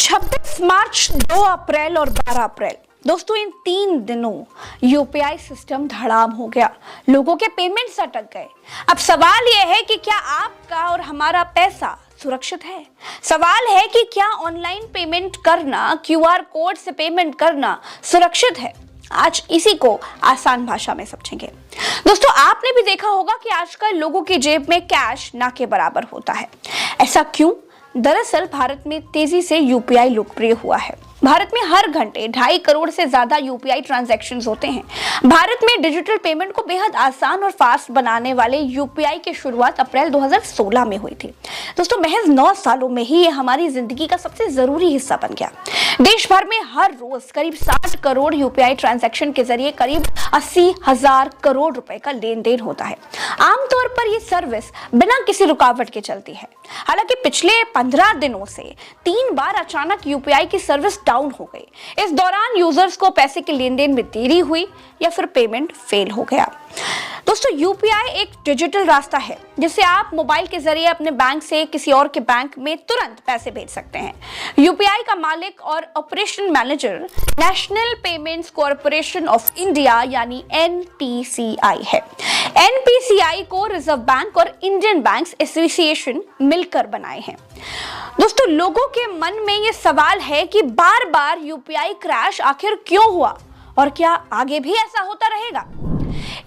26 मार्च, 2 अप्रैल और 12 अप्रैल दोस्तों, इन 3 दिनों यूपीआई सिस्टम धड़ाम हो गया। लोगों के पेमेंट्स अटक गए। अब सवाल यह है कि क्या आपका और हमारा पैसा सुरक्षित है? सवाल है कि क्या ऑनलाइन पेमेंट करना, क्यूआर कोड से पेमेंट करना सुरक्षित है? आज इसी को आसान भाषा में समझेंगे। दोस्तों, आपने भी देखा होगा कि आजकल लोगों की जेब में कैश ना के बराबर होता है। ऐसा क्यों? दरअसल भारत में तेजी से यूपीआई लोकप्रिय हुआ है। भारत में हर घंटे 2.5 करोड़ से ज्यादा यूपीआई ट्रांजैक्शंस होते हैं। भारत में डिजिटल पेमेंट को बेहद आसान और फास्ट बनाने वाले यूपीआई की शुरुआत अप्रैल 2016 में हुई थी। दोस्तों, महज 9 सालों में ही ये हमारी जिंदगी का सबसे जरूरी हिस्सा बन गया। देश भर में हर रोज करीब 60 करोड़ यूपीआई ट्रांजैक्शन के जरिए करीब 80,000 करोड़ रुपए का लेन देन होता है। आमतौर पर यह सर्विस बिना किसी रुकावट के चलती है। हालांकि पिछले 15 दिनों से 3 बार अचानक यूपीआई की सर्विस डाउन हो गई। इस दौरान यूजर्स को पैसे के लेन देन में देरी हुई या फिर पेमेंट फेल हो गया। दोस्तों, यूपीआई एक डिजिटल रास्ता है जिससे आप मोबाइल के जरिए अपने बैंक से किसी और के बैंक में तुरंत पैसे भेज सकते हैं। यूपीआई का मालिक और operation manager national payments corporation of India यानी एनपीसीआई है। एनपीसीआई को रिजर्व बैंक और इंडियन बैंक्स एसोसिएशन मिलकर बनाए हैं। दोस्तों, लोगों के मन में ये सवाल है कि बार बार यूपीआई क्रैश आखिर क्यों हुआ और क्या आगे भी ऐसा होता रहेगा?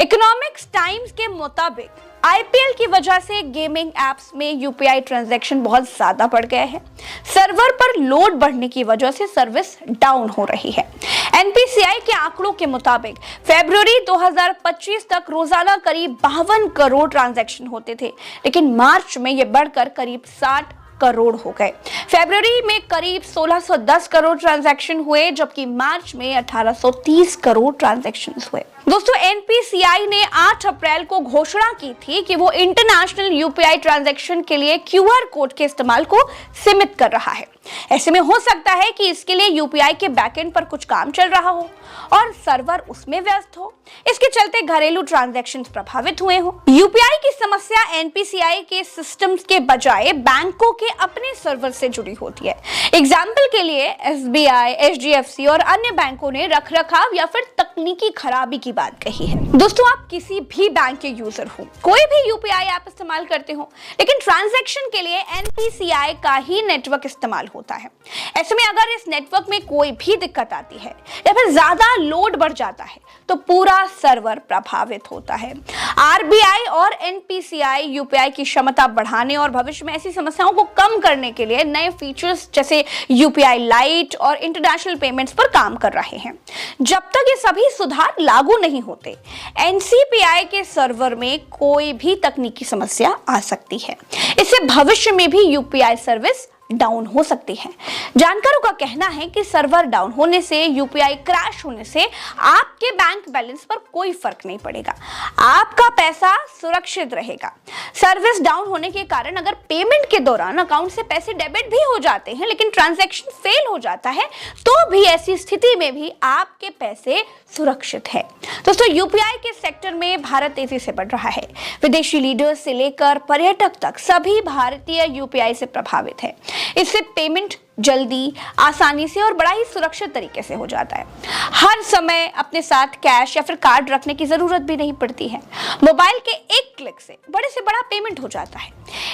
इकोनॉमिक्स टाइम्स के मुताबिक आईपीएल की वजह से गेमिंग एप्स में यूपीआई ट्रांजैक्शन बहुत ज्यादा बढ़ गए हैं। सर्वर पर लोड बढ़ने की वजह से सर्विस डाउन हो रही है। एनपीसीआई के आंकड़ों के मुताबिक फरवरी 2025 तक रोजाना करीब 52 करोड़ ट्रांजैक्शन होते थे, लेकिन मार्च में यह बढ़कर करीब 60 करोड़ हो गए। फरवरी में करीब 1610 करोड़ ट्रांजैक्शन हुए, जबकि मार्च में 1830 करोड़ ट्रांजैक्शंस हुए। दोस्तों, एनपीसीआई ने 8 अप्रैल को घोषणा की थी कि वो इंटरनेशनल यूपीआई ट्रांजैक्शन के लिए क्यूआर कोड के इस्तेमाल को सीमित कर रहा है। ऐसे में हो सकता है कि इसके लिए यूपीआई के बैकएंड पर कुछ काम चल रहा हो और सर्वर उसमें व्यस्त हो। इसके चलते घरेलू ट्रांजैक्शंस प्रभावित हुए हो। यूपीआई की समस्या एनपीसीआई के सिस्टम्स के बजाय बैंकों के अपने सर्वर से जुड़ी होती है। एग्जाम्पल के लिए एसबीआई, एचडीएफसी और अन्य बैंकों ने रखरखाव या फिर तकनीकी खराबी की बात कही है। दोस्तों, आप किसी भी बैंक के यूजर हो, कोई भी यूपीआई ऐप इस्तेमाल करते हो, लेकिन ट्रांजैक्शन के लिए एनपीसीआई का ही नेटवर्क इस्तेमाल होता है। ऐसे में अगर इस नेटवर्क में कोई भी दिक्कत आती है या फिर ज्यादा लोड बढ़ जाता है तो पूरा सर्वर प्रभावित होता है। आरबीआई और एनपीसीआई यूपीआई की क्षमता बढ़ाने और भविष्य में ऐसी समस्याओं को कम करने के लिए नए फीचर्स जैसे यूपीआई लाइट और इंटरनेशनल पेमेंट्स पर काम कर रहे हैं। जब तक ये सभी सुधार लागू नहीं होते, एनसीपीआई के सर्वर में कोई भी तकनीकी समस्या आ सकती है। इससे भविष्य में भी यूपीआई सर्विस डाउन हो सकती है। जानकारों का कहना है कि सर्वर डाउन होने से, यूपीआई क्रैश होने से आपके बैंक बैलेंस पर कोई फर्क नहीं पड़ेगा। आपका पैसा सुरक्षित रहेगा। सर्विस डाउन होने के कारण अगर पेमेंट के दौरान अकाउंट से पैसे डेबिट भी हो जाते हैं लेकिन ट्रांजैक्शन फेल हो जाता है, तो भी ऐसी स्थिति में भी आपके पैसे सुरक्षित है। दोस्तों, यूपीआई के सेक्टर में भारत तेजी से बढ़ रहा है। विदेशी लीडर्स से लेकर पर्यटक तक सभी भारतीय यूपीआई से प्रभावित है। इससे पेमेंट जल्दी, आसानी से और बड़ा ही सुरक्षित तरीके से हो जाता है। हर समय अपने साथ कैश या फिर कार्ड रखने की जरूरत भी नहीं पड़ती है। मोबाइल के एक क्लिक से बड़े से बड़ा पेमेंट हो जाता है।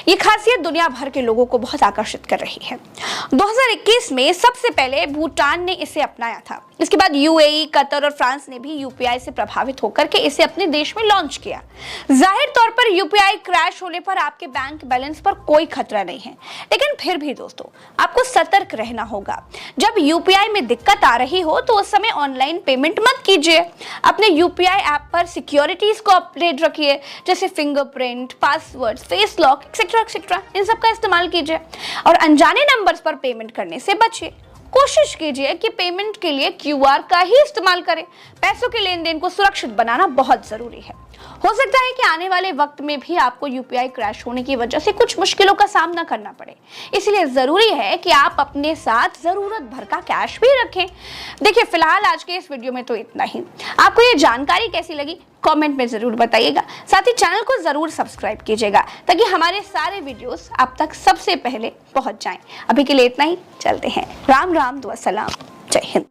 ये खासियत दुनिया भर के लोगों को बहुत आकर्षित कर रही है। 2021 में सबसे पहले भूटान ने इसे अपनाया था। इसके बाद यूएई, कतर और फ्रांस ने भी यूपीआई से प्रभावित होकर के इसे अपने देश में लॉन्च किया। जाहिर तौर पर यूपीआई क्रैश होने पर आपके बैंक बैलेंस पर कोई खतरा नहीं है, लेकिन फिर भी दोस्तों, आपको सतर्क रहना होगा। जब यूपीआई में दिक्कत आ रही हो तो उस समय ऑनलाइन पेमेंट मत कीजिए। अपने यूपीआई ऐप पर सिक्योरिटीज को अपडेट रखिए, जैसे fingerprint, password, face lock etcetera. इन सब का इस्तेमाल कीजिए और अनजाने नंबर्स पर पेमेंट करने से बचिए। कोशिश कीजिए कि पेमेंट के लिए क्यूआर का ही इस्तेमाल करें। पैसों के लेन देन को सुरक्षित बनाना बहुत जरूरी है। हो सकता है कि आने वाले वक्त में भी आपको यूपीआई क्रैश होने की वजह से कुछ मुश्किलों का सामना करना पड़े, इसलिए जरूरी है कि आप अपने साथ जरूरत भर का कैश भी रखें। देखिए, फिलहाल आज के इस वीडियो में तो इतना ही। आपको ये जानकारी कैसी लगी कमेंट में जरूर बताइएगा। साथ ही चैनल को जरूर सब्सक्राइब कीजिएगा ताकि हमारे सारे वीडियोस आप तक सबसे पहले पहुंच जाएं। अभी के लिए इतना ही, चलते हैं। राम राम, दुआ सलाम, जय हिंद।